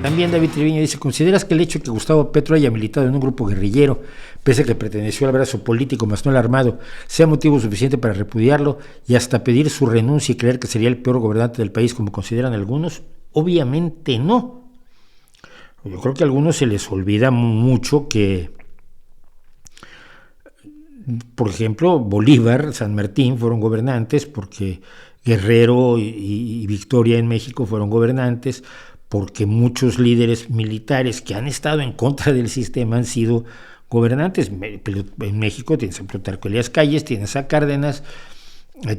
También David Treviño dice: ¿consideras que el hecho de que Gustavo Petro haya militado en un grupo guerrillero, pese a que perteneció al brazo político más no al armado, sea motivo suficiente para repudiarlo y hasta pedir su renuncia y creer que sería el peor gobernante del país, como consideran algunos? Obviamente no. Yo creo que a algunos se les olvida mucho que, por ejemplo, Bolívar, San Martín fueron gobernantes, porque Guerrero y Victoria en México fueron gobernantes, porque muchos líderes militares que han estado en contra del sistema han sido gobernantes. En México tienes a Plutarco Elías Calles, tienes a Cárdenas,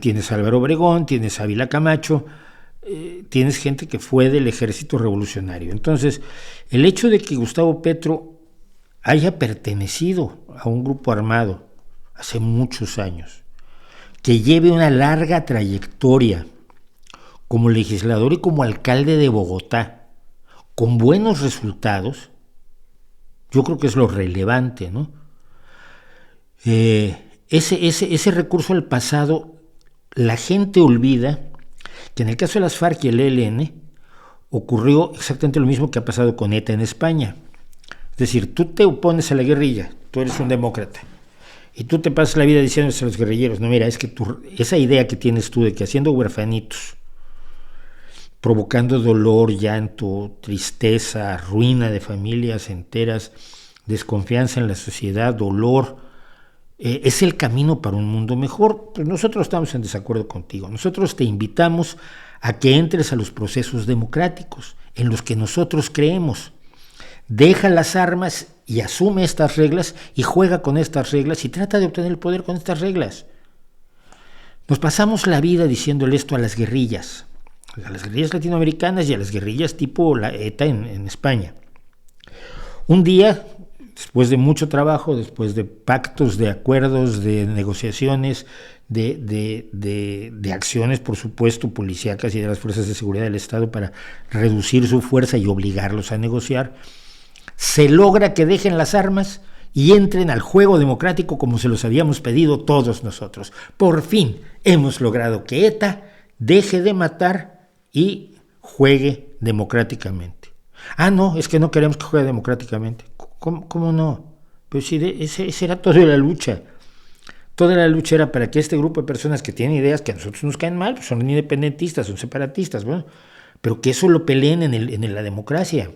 tienes a Álvaro Obregón, tienes a Ávila Camacho, tienes gente que fue del ejército revolucionario. Entonces, el hecho de que Gustavo Petro haya pertenecido a un grupo armado hace muchos años, que lleve una larga trayectoria como legislador y como alcalde de Bogotá, con buenos resultados, yo creo que es lo relevante, ¿no? Ese recurso al pasado, la gente olvida que en el caso de las FARC y el ELN ocurrió exactamente lo mismo que ha pasado con ETA en España. Es decir, tú te opones a la guerrilla, tú eres un demócrata, y tú te pasas la vida diciéndose a los guerrilleros: no, mira, es que esa idea que tienes tú de que haciendo huerfanitos, provocando dolor, llanto, tristeza, ruina de familias enteras, desconfianza en la sociedad, dolor, es el camino para un mundo mejor, pues nosotros estamos en desacuerdo contigo. Nosotros te invitamos a que entres a los procesos democráticos en los que nosotros creemos. Deja las armas y asume estas reglas y juega con estas reglas y trata de obtener el poder con estas reglas. Nos pasamos la vida diciéndole esto a las guerrillas latinoamericanas y a las guerrillas tipo la ETA en España. Un día, después de mucho trabajo, después de pactos, de acuerdos, de negociaciones, de acciones, por supuesto, policíacas y de las fuerzas de seguridad del Estado para reducir su fuerza y obligarlos a negociar, se logra que dejen las armas y entren al juego democrático como se los habíamos pedido todos nosotros. Por fin hemos logrado que ETA deje de matar y juegue democráticamente. Ah, no, es que no queremos que juegue democráticamente. ¿Cómo no? Pues sí, ese era toda la lucha. Toda la lucha era para que este grupo de personas que tienen ideas que a nosotros nos caen mal, pues son independentistas, son separatistas, bueno, pero que eso lo peleen en la democracia.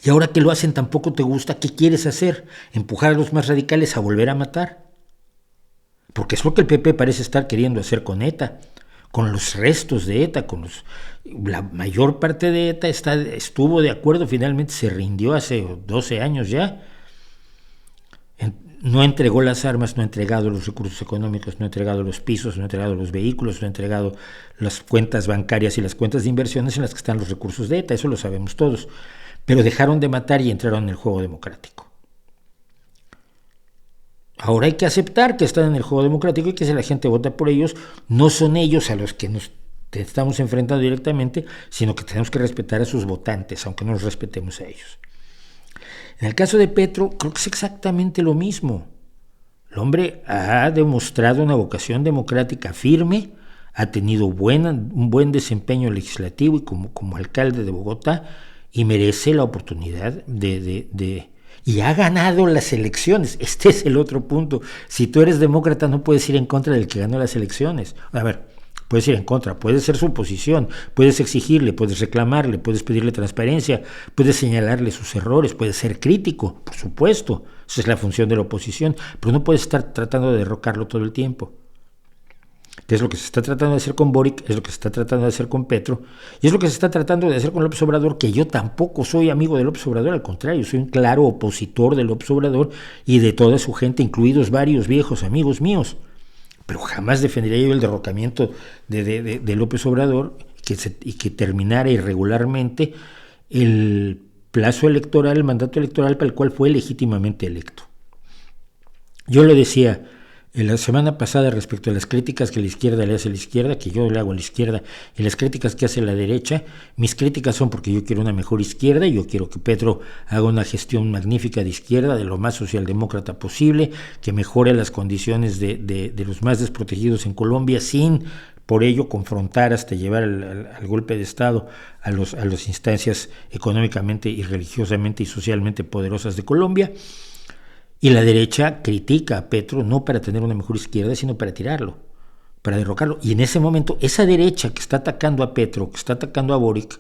Y ahora que lo hacen tampoco te gusta, ¿qué quieres hacer? ¿Empujar a los más radicales a volver a matar? Porque es lo que el PP parece estar queriendo hacer con ETA, con los restos de ETA, la mayor parte de ETA estuvo de acuerdo, finalmente se rindió hace 12 años ya. No entregó las armas, no ha entregado los recursos económicos, no ha entregado los pisos, no ha entregado los vehículos, no ha entregado las cuentas bancarias y las cuentas de inversiones en las que están los recursos de ETA, eso lo sabemos todos. Pero dejaron de matar y entraron en el juego democrático. Ahora hay que aceptar que están en el juego democrático y que si la gente vota por ellos, no son ellos a los que nos estamos enfrentando directamente, sino que tenemos que respetar a sus votantes, aunque no los respetemos a ellos. En el caso de Petro, creo que es exactamente lo mismo. El hombre ha demostrado una vocación democrática firme, ha tenido un buen desempeño legislativo y como alcalde de Bogotá, y merece la oportunidad y ha ganado las elecciones. Este es el otro punto. Si tú eres demócrata no puedes ir en contra del que ganó las elecciones. A ver, puedes ir en contra, puedes ser su oposición, puedes exigirle, puedes reclamarle, puedes pedirle transparencia, puedes señalarle sus errores, puedes ser crítico, por supuesto. Esa es la función de la oposición, pero no puedes estar tratando de derrocarlo todo el tiempo. Que es lo que se está tratando de hacer con Boric, es lo que se está tratando de hacer con Petro, y es lo que se está tratando de hacer con López Obrador, que yo tampoco soy amigo de López Obrador, al contrario, soy un claro opositor de López Obrador y de toda su gente, incluidos varios viejos amigos míos, pero jamás defendería yo el derrocamiento de López Obrador y que terminara irregularmente el plazo electoral, el mandato electoral para el cual fue legítimamente electo. Yo lo decía en la semana pasada respecto a las críticas que la izquierda le hace a la izquierda, que yo le hago a la izquierda, y las críticas que hace la derecha. Mis críticas son porque yo quiero una mejor izquierda, y yo quiero que Petro haga una gestión magnífica de izquierda, de lo más socialdemócrata posible, que mejore las condiciones de los más desprotegidos en Colombia sin por ello confrontar hasta llevar al golpe de Estado a las instancias económicamente y religiosamente y socialmente poderosas de Colombia. Y la derecha critica a Petro no para tener una mejor izquierda, sino para tirarlo, para derrocarlo. Y en ese momento, esa derecha que está atacando a Petro, que está atacando a Boric,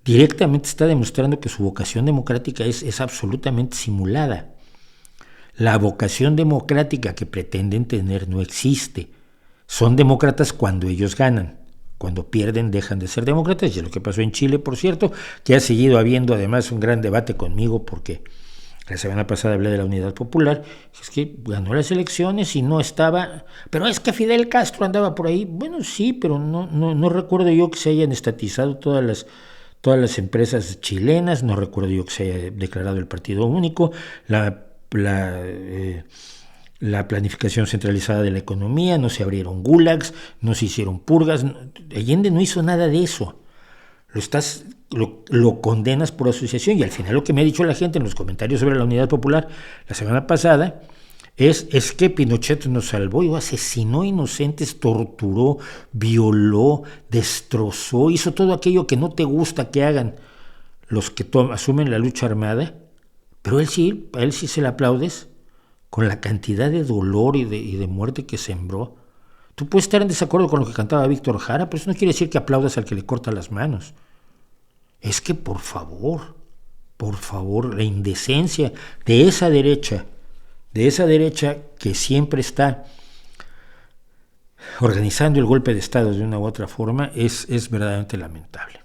directamente está demostrando que su vocación democrática es absolutamente simulada. La vocación democrática que pretenden tener no existe. Son demócratas cuando ellos ganan. Cuando pierden dejan de ser demócratas, y es lo que pasó en Chile, por cierto, que ha seguido habiendo además un gran debate conmigo porque la semana pasada hablé de la Unidad Popular. Es que ganó las elecciones y no estaba... Pero es que Fidel Castro andaba por ahí. Bueno, sí, pero no recuerdo yo que se hayan estatizado todas las empresas chilenas. No recuerdo yo que se haya declarado el partido único. La planificación centralizada de la economía, no se abrieron gulags, no se hicieron purgas. Allende no hizo nada de eso. Lo condenas por asociación, y al final lo que me ha dicho la gente en los comentarios sobre la Unidad Popular la semana pasada es que Pinochet nos salvó y asesinó inocentes, torturó, violó, destrozó, hizo todo aquello que no te gusta que hagan los que asumen la lucha armada, pero a él sí se le aplaudes con la cantidad de dolor y de muerte que sembró. Tú puedes estar en desacuerdo con lo que cantaba Víctor Jara, pero eso no quiere decir que aplaudas al que le corta las manos. Es que por favor, la indecencia de esa derecha que siempre está organizando el golpe de Estado de una u otra forma es verdaderamente lamentable.